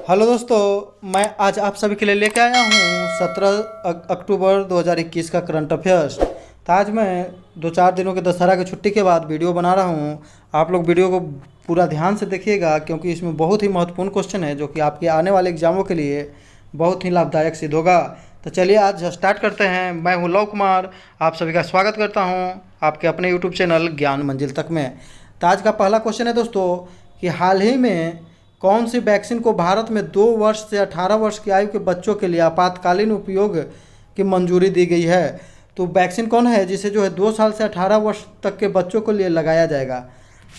Hello दोस्तों, मैं आज आप सभी के लिए लेके आया हूँ 17 अक्टूबर 2021 का करंट अफेयर्स। तो आज मैं 2-4 दिनों के दशहरा की छुट्टी के बाद वीडियो बना रहा हूँ। आप लोग वीडियो को पूरा ध्यान से देखिएगा क्योंकि इसमें बहुत ही महत्वपूर्ण क्वेश्चन है जो कि आपके आने वाले एग्जामों के लिए बहुत ही लाभदायक सिद्ध होगा। तो चलिए आज स्टार्ट करते हैं। मैं हूँ लव कुमार, आप सभी का स्वागत करता हूँ आपके अपने यूट्यूब चैनल ज्ञान मंजिल तक में। तो आज का पहला क्वेश्चन है दोस्तों कि हाल ही में कौन सी वैक्सीन को भारत में 2 वर्ष से 18 वर्ष की आयु के बच्चों के लिए आपातकालीन उपयोग की मंजूरी दी गई है। तो वैक्सीन कौन है जिसे 2 साल से 18 वर्ष तक के बच्चों के लिए लगाया जाएगा।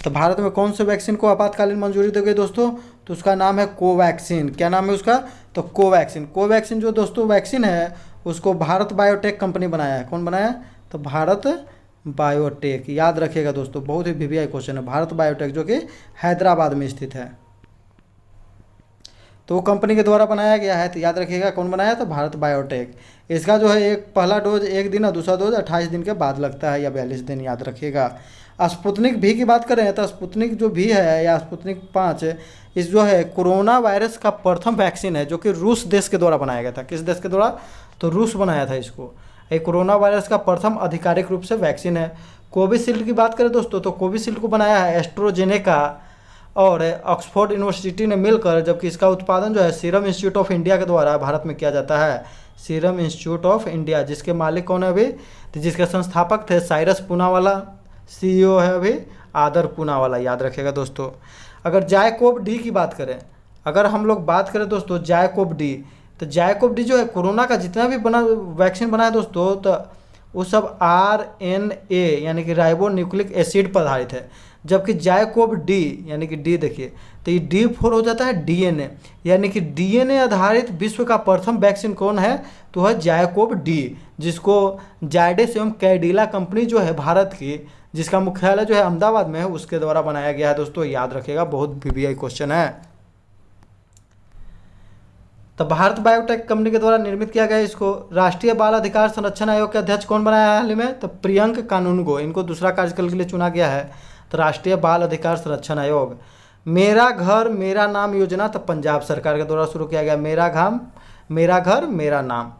तो भारत में कौन से वैक्सीन को आपातकालीन मंजूरी दी गई दोस्तों, तो उसका नाम है कोवैक्सीन। क्या नाम है उसका, तो कोवैक्सीन। कोवैक्सीन जो दोस्तों वैक्सीन है उसको भारत बायोटेक कंपनी बनाया है। कौन बनाया, तो भारत बायोटेक। याद रखिएगा दोस्तों, बहुत ही वीवीआई क्वेश्चन है। भारत बायोटेक जो कि हैदराबाद में स्थित है, तो वो कंपनी के द्वारा बनाया गया है। तो याद रखिएगा कौन बनाया, तो भारत बायोटेक। इसका जो है एक पहला डोज 1 दिन और दूसरा डोज 28 दिन के बाद लगता है या 42 दिन, याद रखिएगा। स्पुतनिक भी की बात करें तो स्पुतनिक जो भी है या स्पुतनिक 5 इस जो है कोरोना वायरस का प्रथम वैक्सीन है जो कि रूस देश के द्वारा बनाया गया था। किस देश के द्वारा, तो रूस बनाया था इसको। ये कोरोना वायरस का प्रथम आधिकारिक रूप से वैक्सीन है। कोविशील्ड की बात करें दोस्तों तो कोविशील्ड को बनाया है एस्ट्रोजेनेका और ऑक्सफोर्ड यूनिवर्सिटी ने मिलकर, जबकि इसका उत्पादन जो है सीरम इंस्टीट्यूट ऑफ इंडिया के द्वारा भारत में किया जाता है। सीरम इंस्टीट्यूट ऑफ इंडिया, जिसके मालिक कौन है अभी, तो जिसके संस्थापक थे साइरस पूनावाला, सीईओ है अभी आदर पूनावाला। याद रखिएगा दोस्तों। अगर जायकोव डी की बात करें, अगर हम लोग बात करें दोस्तों जायकोव डी, तो जायकोव डी जो है कोरोना का जितना भी बना वैक्सीन बना है दोस्तों, तो वो सब RNA यानी कि राइबो न्यूक्लिक एसिड पर आधारित है। जबकि जायकोव डी यानी कि डी देखिए तो ये D4 हो जाता है DNA, यानी कि DNA आधारित विश्व का प्रथम वैक्सीन कौन है, तो है जायकोव डी, जिसको जायडेस एवं कैडिला कंपनी जो है भारत की, जिसका मुख्यालय जो है अहमदाबाद में है, उसके द्वारा बनाया गया है दोस्तों। याद रखिएगा, बहुत वीवीआई क्वेश्चन है। तो भारत बायोटेक कंपनी के द्वारा निर्मित किया गया इसको। राष्ट्रीय बाल अधिकार संरक्षण आयोग के अध्यक्ष कौन बनाया है हाल ही में, तो प्रियंक कानूनगो। इनको दूसरा कार्यकाल के लिए चुना गया है। तो राष्ट्रीय बाल अधिकार संरक्षण आयोग। मेरा घर मेरा नाम योजना तो पंजाब सरकार के द्वारा शुरू किया गया। मेरा घर मेरा नाम।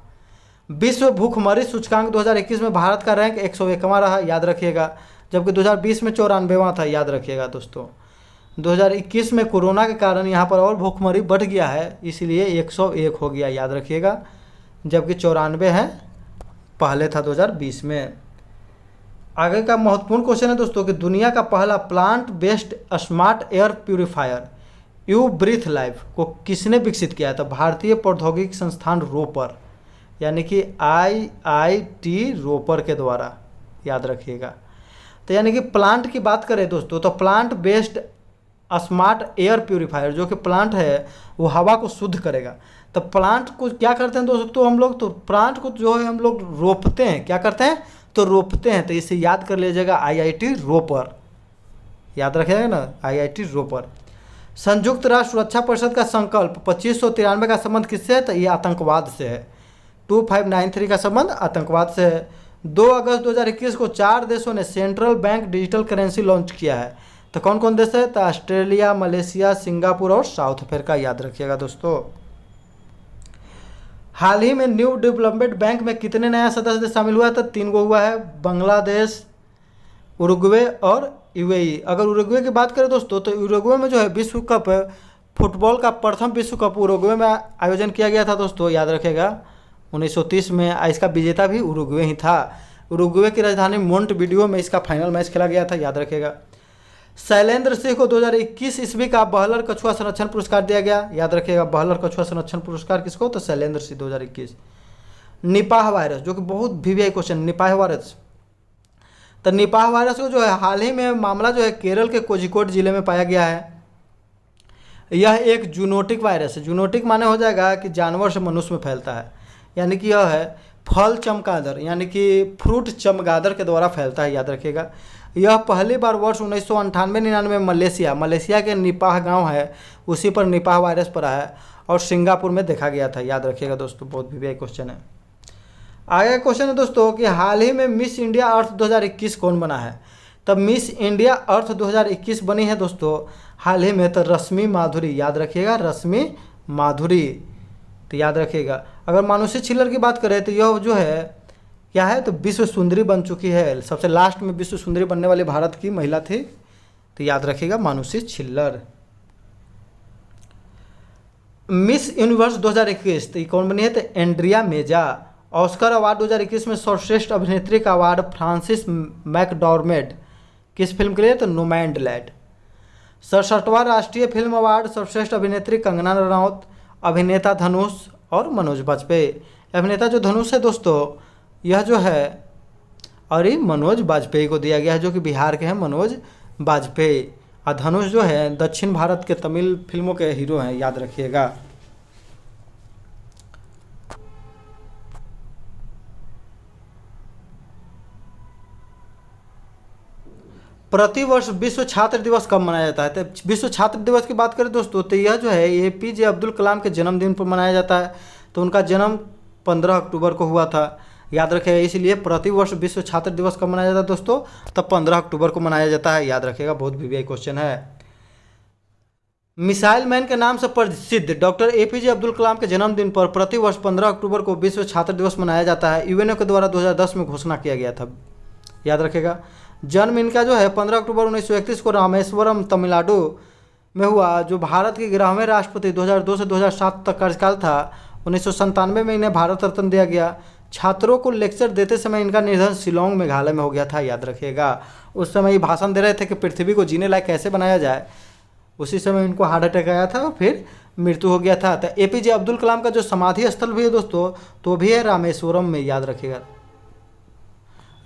विश्व भूखमरी सूचकांक 2021 में भारत का रैंक 101वां रहा, याद रखिएगा। जबकि 2020 में 94वां था, याद रखिएगा दोस्तों। 2021 में कोरोना के कारण यहाँ पर और भूखमरी बढ़ गया है, इसलिए 101 हो गया, याद रखिएगा। जबकि 94 है, पहले था 2020 में। आगे का महत्वपूर्ण क्वेश्चन है दोस्तों कि दुनिया का पहला plant based smart air purifier you breathe life को किसने विकसित किया है, तो भारतीय प्रौद्योगिकी संस्थान रोपर यानी कि IIT रोपर के द्वारा, याद रखिएगा। तो यानी कि प्लांट की बात करें दोस्तों तो plant based smart air purifier जो कि प्लांट है वो हवा को शुद्ध करेगा। तो प्लांट को क्या करते हैं दोस्तों हम लोग, तो प्लांट को जो है हम लोग रोपते हैं। क्या करते हैं, तो रोपते हैं। तो इसे याद कर लीजिएगा IIT रोपर, याद रखिएगा ना, IIT रोपर। संयुक्त राष्ट्र सुरक्षा परिषद का संकल्प 2593 का संबंध किससे है, तो ये आतंकवाद से है। 2593 का संबंध आतंकवाद से है। 2 अगस्त 2021 को 4 देशों ने central bank digital currency launch किया है। तो कौन कौन देश है, तो ऑस्ट्रेलिया, मलेशिया, सिंगापुर और साउथ अफ्रीका, याद रखिएगा दोस्तों। हाल ही में न्यू डेवलपमेंट बैंक में कितने नया सदस्य शामिल हुआ है, तो 3 गो हुआ है, बांग्लादेश, उरुग्वे और UAE। अगर उरुग्वे की बात करें दोस्तों तो उरुग्वे में जो है विश्व कप फुटबॉल का प्रथम विश्व कप उरुग्वे में आयोजन किया गया था दोस्तों, याद रखेगा। 1930 में इसका विजेता भी उरुग्वे ही था। उरुग्वे की राजधानी मोंटविडियो में इसका फाइनल मैच खेला गया था, याद रखेगा। शैलेंद्र सिंह को 2021 ईस्वी का बहलर कछुआ संरक्षण पुरस्कार दिया गया, याद रखिएगा। बहलर कछुआ संरक्षण पुरस्कार किसको, तो शैलेंद्र सिंह 2021। निपाह वायरस जो कि बहुत वीवीआई क्वेश्चन, निपाह वायरस। तो निपाह वायरस को जो है हाल ही में मामला जो है केरल के कोझिकोड जिले में पाया गया है। यह एक जूनोटिक वायरस है। जूनोटिक माने हो जाएगा कि जानवर से मनुष्य में फैलता है, यानी कि यह है फल चमगादड़ यानी कि फ्रूट चमगादड़ के द्वारा फैलता है, याद रखिएगा। यह पहली बार वर्ष 1998-99 में मलेशिया के निपाह गांव है उसी पर निपाह वायरस पर आया और सिंगापुर में देखा गया था, याद रखिएगा दोस्तों। बहुत वीवीआई क्वेश्चन है। आगे क्वेश्चन है दोस्तों कि हाल ही में मिस इंडिया अर्थ 2021 कौन बना है। तब मिस इंडिया अर्थ 2021 बनी है दोस्तों हाल ही में, तो रश्मि माधुरी, याद रखिएगा रश्मि माधुरी, तो याद रखिएगा। अगर मानुषी छिल्लर की बात करें तो यह जो है क्या है, तो विश्व सुंदरी बन चुकी है। सबसे लास्ट में विश्व सुंदरी बनने वाली भारत की महिला थी, तो याद रखिएगा मानुषी छिल्लर। मिस यूनिवर्स 2021 तो ये कौन बनी है, तो एंड्रिया मेजा। ऑस्कर अवार्ड 2021 में सर्वश्रेष्ठ अभिनेत्री का अवार्ड फ्रांसिस मैकडॉर्मेड, किस फिल्म के लिए, तो नोमैडलैंड। 67वां राष्ट्रीय फिल्म अवार्ड सर्वश्रेष्ठ अभिनेत्री कंगना रनौत, अभिनेता धनुष और मनोज बाजपेयी। अभिनेता जो धनुष है दोस्तों, यह जो है और ये मनोज बाजपेयी को दिया गया है, जो कि बिहार के हैं मनोज बाजपेयी। और धनुष जो है दक्षिण भारत के तमिल फिल्मों के हीरो हैं, याद रखिएगा। प्रतिवर्ष विश्व छात्र दिवस कब मनाया जाता है, तो विश्व छात्र दिवस की बात करें दोस्तों, तो यह जो है एपीजे अब्दुल कलाम के जन्मदिन पर मनाया जाता है। तो उनका जन्म 15 अक्टूबर को हुआ था, याद रखिएगा। इसलिए प्रतिवर्ष विश्व छात्र दिवस कब मनाया जाता है दोस्तों, तब 15 अक्टूबर को मनाया जाता है, याद रखिएगा। बहुत वीवीआई क्वेश्चन है। मिसाइल मैन के नाम से प्रसिद्ध डॉक्टर एपीजे अब्दुल कलाम के जन्मदिन पर प्रतिवर्ष 15 अक्टूबर को विश्व छात्र दिवस मनाया जाता है। यूएनओ के द्वारा 2010 में घोषणा किया गया था, याद रखिएगा। जन्म इनका जो है 15 अक्टूबर 1931 को रामेश्वरम तमिलनाडु में हुआ। जो भारत के 11वें राष्ट्रपति 2002 से 2007 तक कार्यकाल था। 1997 में इन्हें भारत रत्न दिया गया। छात्रों को लेक्चर देते समय इनका निधन शिलोंग मेघालय में हो गया था, याद रखिएगा। उस समय ये भाषण दे रहे थे कि पृथ्वी को जीने लायक कैसे बनाया जाए। उसी समय इनको हार्ट अटैक आया था, फिर मृत्यु हो गया था। तो एपीजे अब्दुल कलाम का जो समाधि स्थल भी है दोस्तों, तो भी है रामेश्वरम में, याद रखिएगा।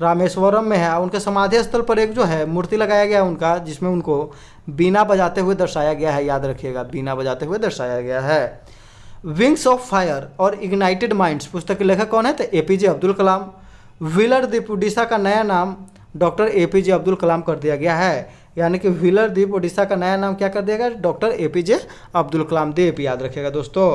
रामेश्वरम में है। उनके समाधि स्थल पर एक जो है मूर्ति लगाया गया है उनका, जिसमें उनको बीना बजाते हुए दर्शाया गया है, याद रखिएगा। बीना बजाते हुए दर्शाया गया है। विंग्स ऑफ फायर और इग्नाइटेड माइंड्स पुस्तक के लेखक कौन है, तो एपीजे अब्दुल कलाम। व्हीलर द्वीप उड़ीसा का नया नाम डॉक्टर एपीजे अब्दुल कलाम कर दिया गया है, यानी कि व्हीलर द्वीप उड़ीसा का नया नाम क्या कर दिया गया, डॉक्टर एपीजे अब्दुल कलाम द्वीप, याद रखिएगा दोस्तों।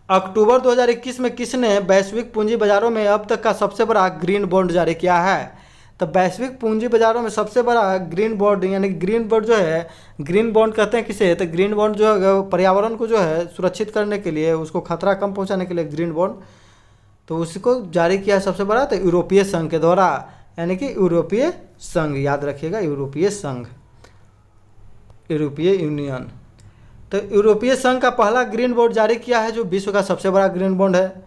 अक्टूबर 2021 में किसने वैश्विक पूंजी बाजारों में अब तक का सबसे बड़ा ग्रीन बॉन्ड जारी किया है, तो वैश्विक पूंजी बाजारों में सबसे बड़ा ग्रीन बॉन्ड, यानी ग्रीन बॉन्ड जो है, ग्रीन बॉन्ड कहते हैं किसे, तो ग्रीन बॉन्ड जो है पर्यावरण को जो है सुरक्षित करने के लिए, उसको खतरा कम पहुंचाने के लिए ग्रीन बॉन्ड, तो उसको जारी किया सबसे बड़ा, तो यूरोपीय संघ के द्वारा, यानी कि यूरोपीय संघ, याद रखिएगा। यूरोपीय संघ, यूरोपीय यूनियन। तो यूरोपीय संघ का पहला ग्रीन बॉन्ड जारी किया है, जो विश्व का सबसे बड़ा ग्रीन बॉन्ड है।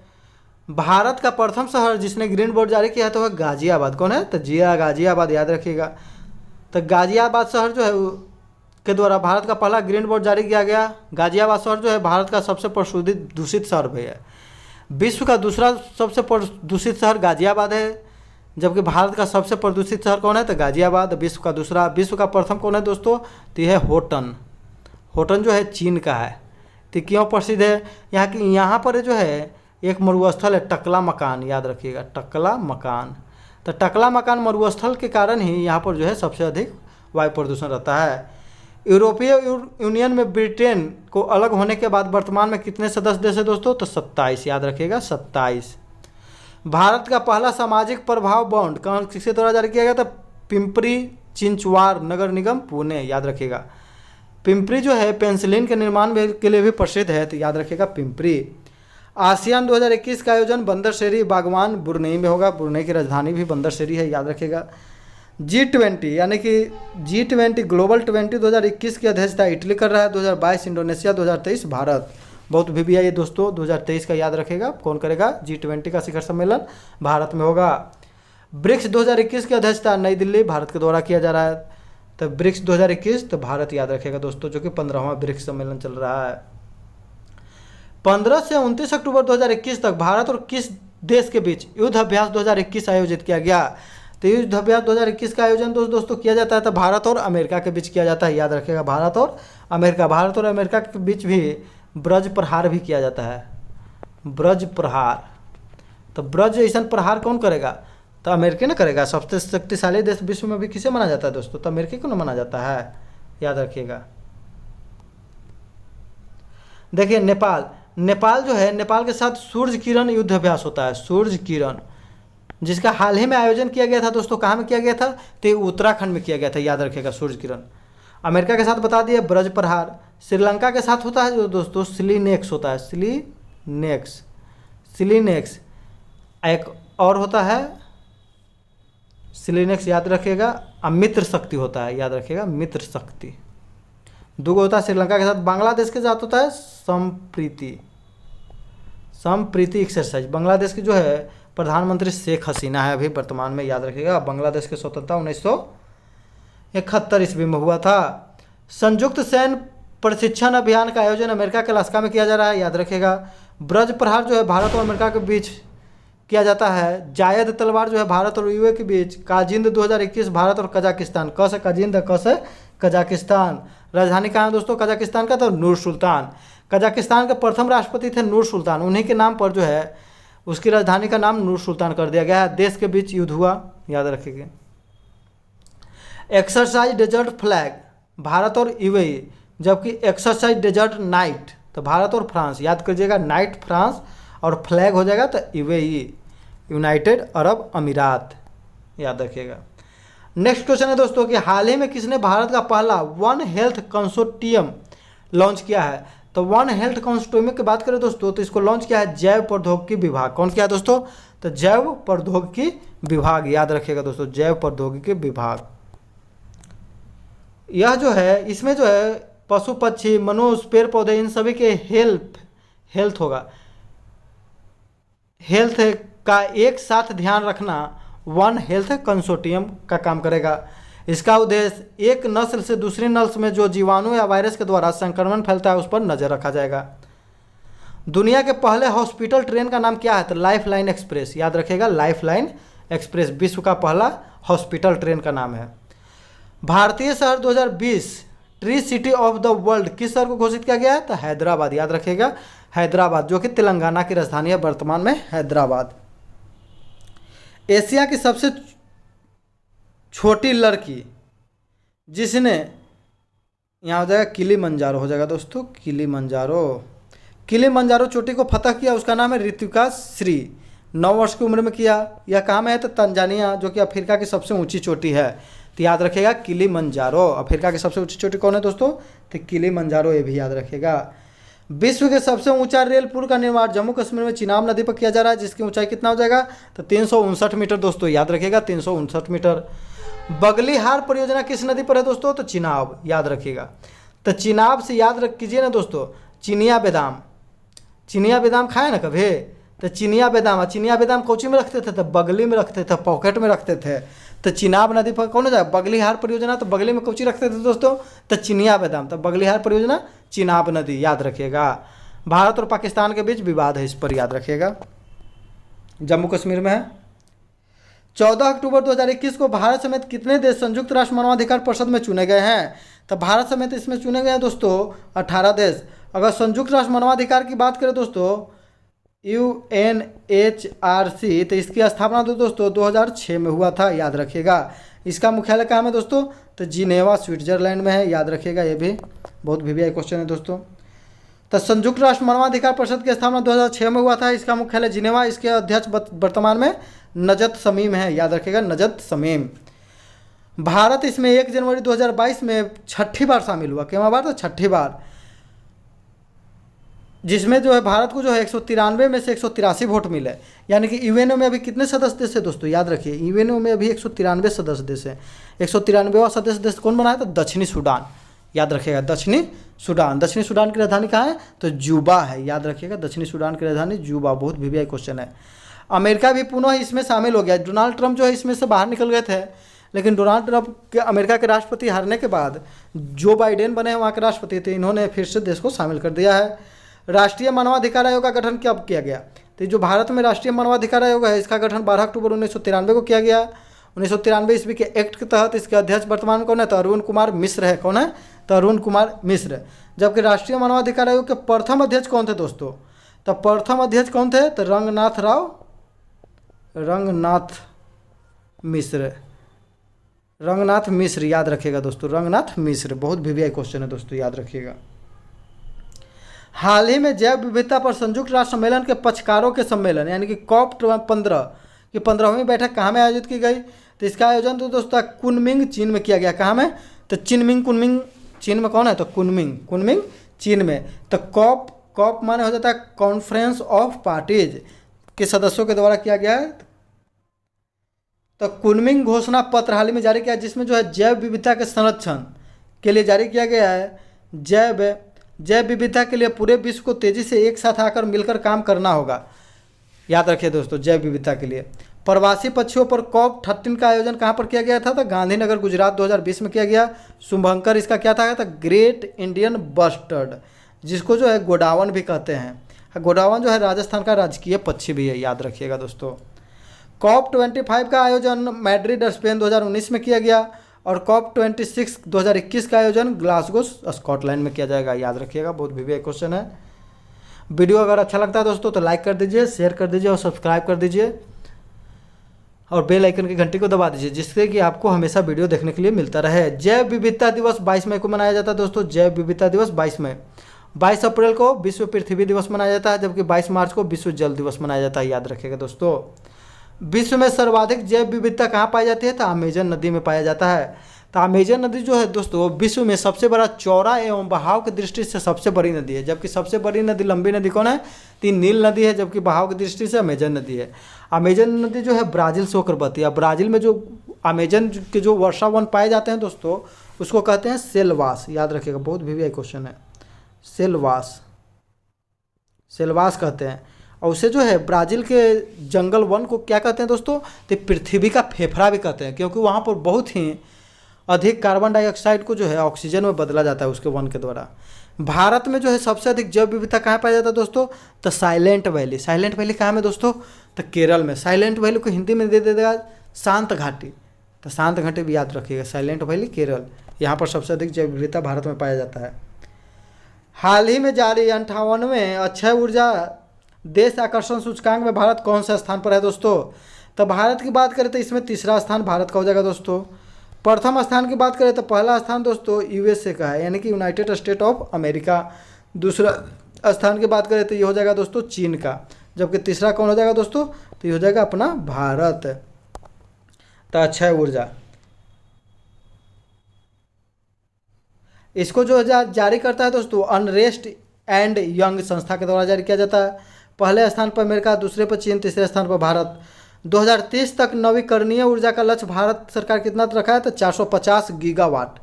भारत का प्रथम शहर जिसने ग्रीन बॉन्ड जारी किया है तो वह गाजियाबाद। कौन है, तो गाजियाबाद, याद रखिएगा। तो गाजियाबाद शहर जो है के द्वारा भारत का पहला ग्रीन बॉन्ड जारी किया गया। गाजियाबाद शहर जो है भारत का सबसे प्रदूषित दूषित शहर भी है। विश्व का दूसरा सबसे प्रदूषित शहर गाजियाबाद है, जबकि भारत का सबसे प्रदूषित शहर कौन है, तो गाजियाबाद। विश्व का दूसरा, विश्व का प्रथम कौन है दोस्तों, तो यह है होटन। होटन जो है चीन का है। तो क्यों प्रसिद्ध है, यहाँ पर जो है एक मरुस्थल है टकला मकान, याद रखिएगा। टकला मकान, तो टकला मकान मरुस्थल के कारण ही यहाँ पर जो है सबसे अधिक वायु प्रदूषण रहता है। यूरोपीय यूनियन में ब्रिटेन को अलग होने के बाद वर्तमान में कितने सदस्य देश है दोस्तों, तो 27, याद रखिएगा 27। भारत का पहला सामाजिक प्रभाव बॉन्ड कौन किसके द्वारा जारी किया गया था, पिंपरी चिंचवाड़ नगर निगम पुणे, याद रखिएगा। पिंपरी जो है पेंसिलिन के निर्माण के लिए भी प्रसिद्ध है, तो याद रखिएगा पिंपरी। आसियान 2021 का आयोजन बंदरशेरी बागवान ब्रुनेई में होगा। ब्रुनेई की राजधानी भी बंदरशेरी है, याद रखिएगा। G20 यानी कि G20 ग्लोबल 20 2021 की अध्यक्षता इटली कर रहा है। 2022 इंडोनेशिया, 2023 भारत। बहुत वीवीआई है दोस्तों। 2023 का याद रखेगा, कौन करेगा, G20 का शिखर सम्मेलन भारत में होगा। ब्रिक्स 2021 की अध्यक्षता नई दिल्ली भारत के द्वारा किया जा रहा है। तो ब्रिक्स 2021 तो भारत याद रखेगा दोस्तों, जो कि 15वां ब्रिक्स सम्मेलन चल रहा है। 15 से 29 अक्टूबर 2021 तक भारत और किस देश के बीच युद्ध अभ्यास 2021 आयोजित किया गया, तो युद्ध अभ्यास 2021 का आयोजन दोस्तों किया जाता है तो भारत और अमेरिका के बीच किया जाता है, याद रखिएगा। भारत और अमेरिका के बीच भी ब्रज प्रहार भी किया जाता है। ब्रज प्रहार, तो ब्रज ऐसा प्रहार कौन करेगा, तो अमेरिका ने करेगा। सबसे शक्तिशाली देश विश्व में भी किसे माना जाता है दोस्तों, तो अमेरिका को ना माना जाता है, याद रखिएगा। देखिए नेपाल जो है, नेपाल के साथ सूर्य किरण युद्ध अभ्यास होता है। सूर्य किरण जिसका हाल ही में आयोजन किया गया था दोस्तों, कहाँ में किया गया था, तो उत्तराखंड में किया गया था, याद रखिएगा सूर्य किरण। अमेरिका के साथ बता दिए ब्रज प्रहार। श्रीलंका के साथ होता है जो दोस्तों सिलीनेक्स होता है, सिलीनेक्स। एक और होता है सिलीनेक्स, याद रखिएगा। मित्र शक्ति होता है, याद रखिएगा, मित्र शक्ति। दूगो होता है श्रीलंका के साथ। बांग्लादेश के साथ होता है संप्रीति एक्सरसाइज। बांग्लादेश की जो है प्रधानमंत्री शेख हसीना है अभी वर्तमान में, याद रखिएगा। बांग्लादेश की स्वतंत्रता 1971 ईस्वी में हुआ था। संयुक्त सैन्य प्रशिक्षण अभियान का आयोजन अमेरिका के अलास्का में किया जा रहा है, याद रखिएगा। ब्रज प्रहार जो है भारत और अमेरिका के बीच किया जाता है। जायद तलवार जो है भारत और यूए के बीच। काजिंद 2021 भारत और कजाकिस्तान। क से काजिंद, क से कजाकिस्तान। राजधानी कहाँ है दोस्तों कजाकिस्तान का? तो नूर सुल्तान। कजाकिस्तान के प्रथम राष्ट्रपति थे नूर सुल्तान, उन्हीं के नाम पर जो है उसकी राजधानी का नाम नूर सुल्तान कर दिया गया है। देश के बीच युद्ध हुआ, याद रखिएगा। एक्सरसाइज डेजर्ट फ्लैग भारत और यूएई, जबकि एक्सरसाइज डेजर्ट नाइट तो भारत और फ्रांस, याद कीजिएगा। नाइट फ्रांस और फ्लैग हो जाएगा तो यूएई, यूनाइटेड अरब अमीरात, याद रखिएगा। नेक्स्ट क्वेश्चन है दोस्तों कि हाल ही में किसने भारत का पहला वन हेल्थ कंसोर्टियम लॉन्च किया है? तो वन हेल्थ कंसोर्टियम की बात करें दोस्तों तो इसको लॉन्च किया है जैव प्रौद्योगिकी विभाग। कौन किया है दोस्तों? तो जैव प्रौद्योगिकी विभाग, याद रखिएगा दोस्तों, जैव प्रौद्योगिकी विभाग। यह जो है इसमें जो है पशु पक्षी मनुष्य पेड़ पौधे इन सभी के हेल्थ होगा, हेल्थ का एक साथ ध्यान रखना वन हेल्थ कंसोर्टियम का काम करेगा। इसका उद्देश्य एक नस्ल से दूसरी नस्ल में जो जीवाणु या वायरस के द्वारा संक्रमण फैलता है उस पर नजर रखा जाएगा। दुनिया के पहले हॉस्पिटल ट्रेन का नाम क्या है? तो लाइफ लाइन एक्सप्रेस, याद रखिएगा। लाइफ लाइन एक्सप्रेस विश्व का पहला हॉस्पिटल ट्रेन का नाम है। भारतीय शहर 2020 tree city of the world किस शहर को घोषित किया गया है? तो हैदराबाद, याद रखिएगा। हैदराबाद जो कि तेलंगाना की राजधानी है वर्तमान में, हैदराबाद। एशिया की सबसे छोटी लड़की जिसने, यहाँ हो जाएगा किलीमंजारो, हो जाएगा दोस्तों किलीमंजारो चोटी को फतह किया, उसका नाम है ऋतिका श्री। 9 वर्ष की उम्र में किया। यह कहाँ में है? तो तंजानिया, जो कि अफ्रीका की सबसे ऊंची चोटी है। तो याद रखिएगा किलीमंजारो। अफ्रीका की सबसे ऊंची चोटी कौन है दोस्तों? तो किलीमंजारो, ये भी याद रखिएगा। विश्व के सबसे ऊंचा रेल पुल का निर्माण जम्मू कश्मीर में चिनाब नदी पर किया जा रहा है, जिसकी ऊंचाई कितना हो जाएगा? तो 359 मीटर दोस्तों, याद रखिएगा 359 मीटर। बगलीहार परियोजना किस नदी पर है दोस्तों? तो चिनाब, याद रखिएगा। तो चिनाब से याद रख कीजिए ना दोस्तों, चिनिया बेदाम खाए ना कभी? तो चिनिया बेदाम कोची में रखते थे? तो बगली में रखते थे, पॉकेट में रखते थे। तो चिनाब नदी पर कौन हो जाए? बगलीहार परियोजना, तो बगली में कोची रखते थे दोस्तों? तो चिनिया बेदाम। तो बगलीहार परियोजना चिनाब नदी, याद रखिएगा। भारत और पाकिस्तान के बीच विवाद है, इस पर याद रखिएगा। जम्मू कश्मीर में है। 14 अक्टूबर 2021 को भारत समेत कितने देश संयुक्त राष्ट्र मानवाधिकार परिषद में चुने गए हैं? तो भारत समेत इसमें चुने गए हैं दोस्तों 18 देश। अगर संयुक्त राष्ट्र मानवाधिकार की बात करें दोस्तों UNHRC, तो इसकी स्थापना तो दोस्तों 2006 में हुआ था, याद रखिएगा। इसका मुख्यालय कहाँ में दोस्तों? तो जिनेवा स्विट्जरलैंड में है, याद रखिएगा। ये भी बहुत वीवीआई क्वेश्चन है दोस्तों। तो संयुक्त राष्ट्र मानवाधिकार परिषद की स्थापना 2006 में हुआ था। इसका मुख्यालय जिनेवा, इसके अध्यक्ष वर्तमान में नजत समीम है, याद रखिएगा, नजत समीम। भारत इसमें 1 जनवरी 2022 में 6ठी बार शामिल हुआ। कितनी बार? तो 6ठी बार, जिसमें जो है भारत को जो है 193 में से 183 वोट मिले। यानी कि यूएनओ में अभी कितने सदस्य देश है दोस्तों? याद रखिए, यूएनओ में अभी 193 सदस्य देश है। 193वां सदस्य देश कौन बना है? तो दक्षिणी सूडान, याद रखिएगा। दक्षिणी सूडान की राजधानी कहाँ है? तो जूबा है, याद रखिएगा। दक्षिणी सूडान की राजधानी जूबा। बहुत वीवीआई क्वेश्चन है। अमेरिका भी पुनः इसमें शामिल हो गया। डोनाल्ड ट्रंप जो है इसमें से बाहर निकल गए थे, लेकिन डोनाल्ड ट्रंप के अमेरिका के राष्ट्रपति हारने के बाद जो बाइडेन बने हैं वहाँ के राष्ट्रपति थे, इन्होंने फिर से देश को शामिल कर दिया है। राष्ट्रीय मानवाधिकार आयोग का गठन कब किया गया? तो जो भारत में राष्ट्रीय मानवाधिकार आयोग है इसका गठन 12 अक्टूबर 1993 को किया गया। 1993 ईस्वी के एक्ट के तहत इसके अध्यक्ष वर्तमान कौन है? तो अरुण कुमार मिश्र है। कौन है? तो अरुण कुमार मिश्र। जबकि राष्ट्रीय मानवाधिकार आयोग के प्रथम अध्यक्ष कौन थे दोस्तों? तो प्रथम अध्यक्ष कौन थे? तो रंगनाथ मिश्र, याद रखिएगा दोस्तों, रंगनाथ मिश्र। बहुत वीवीआई क्वेश्चन है दोस्तों, याद रखिएगा। हाल ही में जैव विविधता पर संयुक्त राष्ट्र सम्मेलन के पक्षकारों के सम्मेलन यानी कि COP15 की 15वीं बैठक कहाँ में आयोजित की गई? तो इसका आयोजन तो दोस्तों कुनमिंग चीन में किया गया। कहाँ में? तो चिनमिंग कुनमिंग चीन में कौन है? तो कुनमिंग, कुनमिंग चीन में। तो कॉप, कॉप माने हो जाता है कॉन्फ्रेंस ऑफ पार्टीज के सदस्यों के द्वारा किया गया है। तो कुनमिंग घोषणा पत्र हाल ही में जारी किया है, जिसमें जो है जैव विविधता के संरक्षण के लिए जारी किया गया है। जैव विविधता के लिए पूरे विश्व को तेजी से एक साथ आकर मिलकर काम करना होगा। याद रखिए दोस्तों, जैव विविधता के लिए। प्रवासी पक्षियों पर COP13 का आयोजन कहाँ पर किया गया था? तो गांधीनगर गुजरात 2020 में किया गया। शुभंकर इसका क्या था? तो ग्रेट इंडियन बस्टर्ड, जिसको जो है गोडावन भी कहते हैं। गोडावन जो है राजस्थान का राजकीय पक्षी भी है, याद रखिएगा दोस्तों। COP25 का आयोजन मैड्रिड स्पेन 2019 में किया गया और COP26 2021 का आयोजन ग्लासगो स्कॉटलैंड में किया जाएगा, याद रखिएगा। बहुत भी क्वेश्चन है। वीडियो अगर अच्छा लगता है दोस्तों तो लाइक कर दीजिए, शेयर कर दीजिए और सब्सक्राइब कर दीजिए और बेल आइकन की घंटी को दबा दीजिए, जिससे कि आपको हमेशा वीडियो देखने के लिए मिलता रहे। जैव विविधता दिवस 22 मई को मनाया जाता है दोस्तों। जैव विविधता दिवस 22 मई। 22 अप्रैल को विश्व पृथ्वी दिवस मनाया जाता है, जबकि 22 मार्च को विश्व जल दिवस मनाया जाता है, याद रखिएगा दोस्तों। विश्व में सर्वाधिक जैव विविधता कहाँ पाई जाती है? तो अमेजन नदी में पाया जाता है। तो अमेजन नदी जो है दोस्तों विश्व में सबसे बड़ा चौड़ा एवं बहाव की दृष्टि से सबसे बड़ी नदी है, जबकि सबसे बड़ी नदी, लंबी नदी कौन है? तो नील नदी है, जबकि बहाव की दृष्टि से अमेजन नदी है। अमेजन नदी जो है ब्राज़ील से होकर बहती है। ब्राज़ील में जो अमेजन के जो वर्षा वन पाए जाते हैं दोस्तों, उसको कहते हैं सेलवास, याद रखिएगा। बहुत भी क्वेश्चन है। सेलवास, सेलवास कहते हैं। और उसे जो है ब्राज़ील के जंगल वन को क्या कहते हैं दोस्तों? तो पृथ्वी का फेफड़ा भी कहते हैं, क्योंकि वहाँ पर बहुत ही अधिक कार्बन डाइऑक्साइड को जो है ऑक्सीजन में बदला जाता है उसके वन के द्वारा। भारत में जो है सबसे अधिक जैव विविधता कहाँ पाया जाता है दोस्तों? तो साइलेंट वैली। साइलेंट वैली कहाँ में दोस्तों? तो केरल में। साइलेंट वैली को हिंदी में दे देगा शांत घाटी। तो शांत घाटी भी याद रखिएगा। साइलेंट वैली केरल, यहाँ पर सबसे अधिक जैव विविधता भारत में पाया जाता है। हाल ही में जारी 58वें अक्षय ऊर्जा देश आकर्षण सूचकांक में भारत कौन सा स्थान पर है दोस्तों? तो भारत की बात करें तो इसमें तीसरा स्थान भारत का हो जाएगा दोस्तों। प्रथम स्थान की बात करें तो पहला स्थान दोस्तों USA का है, यानी कि यूनाइटेड स्टेट ऑफ अमेरिका। दूसरा स्थान की बात करें तो ये हो जाएगा दोस्तों चीन का, जबकि तीसरा कौन हो जाएगा दोस्तों? तो ये हो जाएगा अपना भारत। तो अक्षय ऊर्जा इसको जो जारी करता है दोस्तों अनरेस्ट एंड यंग संस्था के द्वारा जारी किया जाता है। पहले स्थान पर अमेरिका, दूसरे पर चीन, तीसरे स्थान पर भारत। 2030 तक नवीकरणीय ऊर्जा का लक्ष्य भारत सरकार कितना रखा है? तो 450 गीगावाट।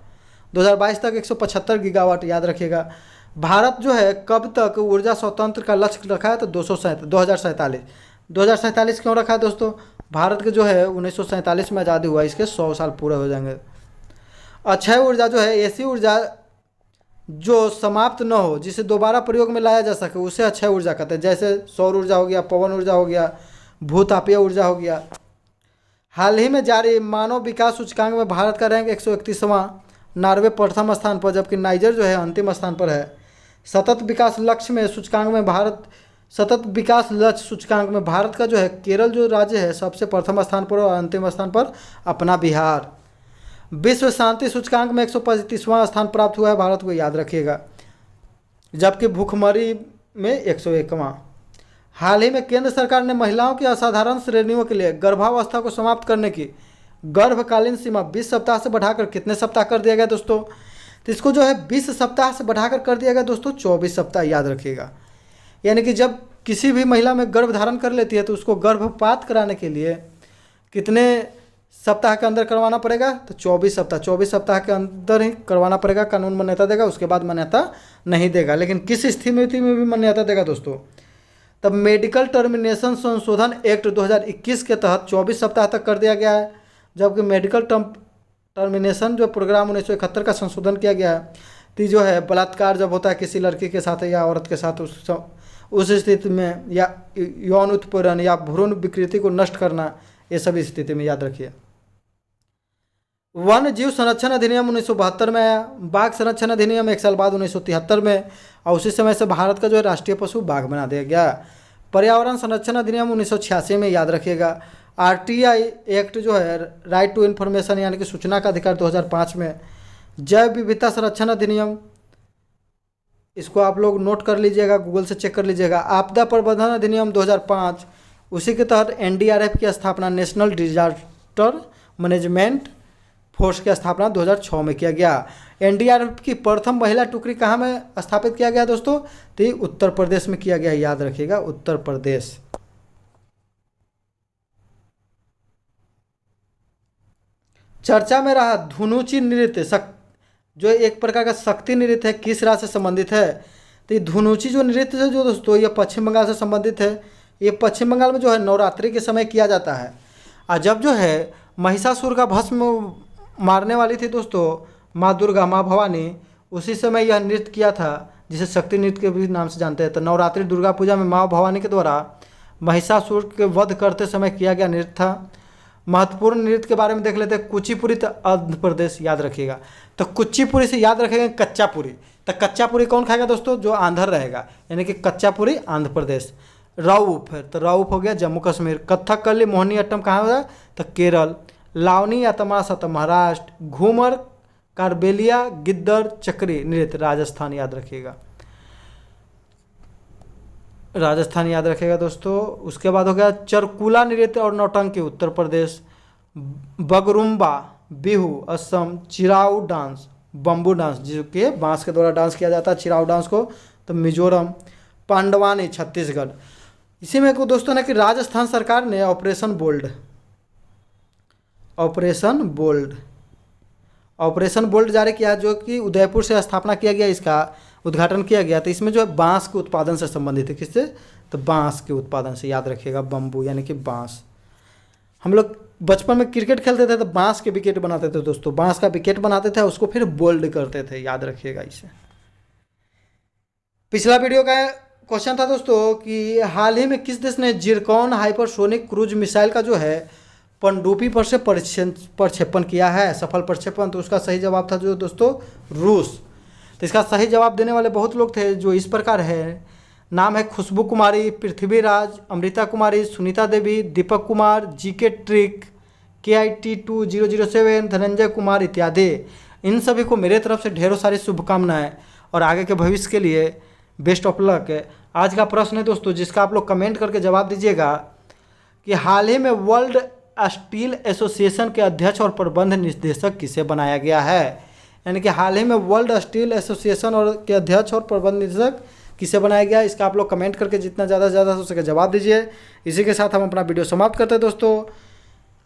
2022 तक 175 गीगावाट, याद रखिएगा। भारत जो है कब तक ऊर्जा स्वतंत्र का लक्ष्य रखा है? तो 2047। 2047 क्यों रखा है दोस्तों? भारत के जो है 1947 में आज़ादी हुआ, इसके 100 साल पूरे हो जाएंगे। अक्षय ऊर्जा जो है ऐसी ऊर्जा जो समाप्त न हो, जिसे दोबारा प्रयोग में लाया जा सके, उसे अक्षय ऊर्जा कहते हैं। जैसे सौर ऊर्जा हो गया, पवन ऊर्जा हो गया, भूतापीय ऊर्जा हो गया। हाल ही में जारी मानव विकास सूचकांक में भारत का रैंक 131वां, नॉर्वे प्रथम स्थान पर, जबकि नाइजर जो है अंतिम स्थान पर है। सतत विकास लक्ष्य सूचकांक में भारत का जो है केरल जो राज्य है सबसे प्रथम स्थान पर और अंतिम स्थान पर अपना बिहार। विश्व शांति सूचकांक में 135वां स्थान प्राप्त हुआ है भारत को, याद रखिएगा, जबकि भूखमरी में 101वां। हाल ही में केंद्र सरकार ने महिलाओं की असाधारण श्रेणियों के लिए गर्भावस्था को समाप्त करने की गर्भकालीन सीमा 20 सप्ताह से बढ़ाकर कितने सप्ताह कर दिया गया दोस्तों? तो इसको जो है 20 सप्ताह से बढ़ाकर कर दिया गया दोस्तों 24 सप्ताह, याद रखिएगा। यानी कि जब किसी भी महिला में गर्भ धारण कर लेती है तो उसको गर्भपात कराने के लिए कितने सप्ताह के अंदर करवाना पड़ेगा? तो 24 सप्ताह। 24 सप्ताह के अंदर ही करवाना पड़ेगा। कानून मान्यता देगा, उसके बाद मान्यता नहीं देगा। लेकिन किस स्थिति में भी मान्यता देगा दोस्तों? तब मेडिकल टर्मिनेशन संशोधन एक्ट 2021 के तहत 24 सप्ताह तक कर दिया गया है, जबकि मेडिकल टर्मिनेशन जो प्रोग्राम 1971 का संशोधन किया गया है, तो जो है बलात्कार जब होता है किसी लड़की के साथ या औरत के साथ, उस स्थिति में, या यौन उत्पीड़न या भ्रूण विकृति को नष्ट करना, ये सभी स्थिति में, याद रखिए। वन जीव संरक्षण अधिनियम 1972 में आया। बाघ संरक्षण अधिनियम 1 साल बाद 1973 में, और उसी समय से भारत का जो है राष्ट्रीय पशु बाघ बना दिया गया। पर्यावरण संरक्षण अधिनियम 1986 में, याद रखिएगा। RTI एक्ट जो है राइट टू इन्फॉर्मेशन यानी कि सूचना का अधिकार 2005 में। जैव विविधता संरक्षण अधिनियम, इसको आप लोग नोट कर लीजिएगा, गूगल से चेक कर लीजिएगा। आपदा प्रबंधन अधिनियम 2005, उसी के तहत NDRF की स्थापना, नेशनल डिजास्टर मैनेजमेंट फोर्स की स्थापना 2006 में किया गया। एनडीआरएफ की प्रथम महिला टुकड़ी कहाँ में स्थापित किया गया दोस्तों? तो ये उत्तर प्रदेश में किया गया, याद रखिएगा, उत्तर प्रदेश। चर्चा में रहा धुनुची नृत्य, जो एक प्रकार का शक्ति नृत्य है, किस राज्य से संबंधित है? तो ये धुनुची जो नृत्य है जो दोस्तों, ये पश्चिम बंगाल से संबंधित है। ये पश्चिम बंगाल में जो है नवरात्रि के समय किया जाता है। और जब जो है महिषासुर का भस्म मारने वाली थी दोस्तों माँ दुर्गा, माँ भवानी, उसी समय यह नृत्य किया था, जिसे शक्ति नृत्य के भी नाम से जानते हैं। तो नवरात्रि दुर्गा पूजा में माँ भवानी के द्वारा महिषासुर के वध करते समय किया गया नृत्य था। महत्वपूर्ण नृत्य के बारे में देख लेते हैं। कुचिपुड़ी, तो आंध्र प्रदेश, याद रखिएगा। तो कुचिपुड़ी से याद रखेंगे कच्चा पूरी। तो कच्चा पूरी कौन खाएगा दोस्तों? जो आंध्र रहेगा, यानी कि कच्चा पूरी आंध्र प्रदेश। राउफ है, तो राउफ हो गया जम्मू कश्मीर। कथकली मोहिनी अट्टम कहाँ होगा? तो केरल। लावनी या तमाशा तो महाराष्ट्र। घूमर, कारबेलिया, गिद्दर, चक्री नृत्य राजस्थान, याद रखिएगा, राजस्थान याद रखेगा दोस्तों। उसके बाद हो गया चरकुला नृत्य और nautanki, Uttar Pradesh. Bagurumba, Bihu, Assam. Cheraw dance, bamboo dance, जो कि बांस के द्वारा डांस किया जाता है, चिराऊ डांस को, तो मिजोरम। पांडवानी, छत्तीसगढ़। इसी में को दोस्तों ने कि राजस्थान सरकार ने ऑपरेशन बोल्ड जारी किया, जो कि उदयपुर से स्थापना किया गया, इसका उद्घाटन किया गया। तो इसमें जो है बांस के उत्पादन से संबंधित है। किससे? तो बांस के उत्पादन से, याद रखिएगा, बम्बू यानी कि बांस। हम लोग बचपन में क्रिकेट खेलते थे तो बांस के विकेट बनाते थे दोस्तों, बांस का विकेट बनाते थे, उसको फिर बोल्ड करते थे, याद रखिएगा इसे। पिछला वीडियो का क्वेश्चन था दोस्तों कि हाल ही में किस देश ने जिरकॉन हाइपरसोनिक क्रूज मिसाइल का जो है पनडुब्बी पर से प्रक्षेपण किया है, सफल प्रक्षेपण? तो उसका सही जवाब था जो दोस्तों रूस। तो इसका सही जवाब देने वाले बहुत लोग थे, जो इस प्रकार है। नाम है Khushbu Kumari, Prithviraj, Amrita Kumari, Sunita Devi, Deepak Kumar, GK trick, KIT2007, Dhananjay Kumar इत्यादि। इन सभी को मेरे तरफ से ढेरों सारी शुभकामनाएं और आगे के भविष्य के लिए बेस्ट ऑफ लक। आज का प्रश्न है दोस्तों, जिसका आप लोग कमेंट करके जवाब दीजिएगा कि हाल ही में वर्ल्ड स्टील एसोसिएशन के अध्यक्ष और प्रबंध निदेशक किसे बनाया गया है? यानी कि हाल ही में वर्ल्ड स्टील एसोसिएशन और के अध्यक्ष और प्रबंध निदेशक किसे बनाया गया? इसका आप लोग कमेंट करके जितना ज़्यादा से ज़्यादा हो सके जवाब दीजिए। इसी के साथ हम अपना वीडियो समाप्त करते हैं दोस्तों।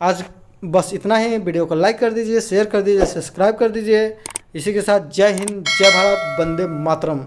आज बस इतना ही। वीडियो को लाइक कर दीजिए, शेयर कर दीजिए, सब्सक्राइब कर दीजिए। इसी के साथ जय हिंद, जय भारत, वंदे मातरम।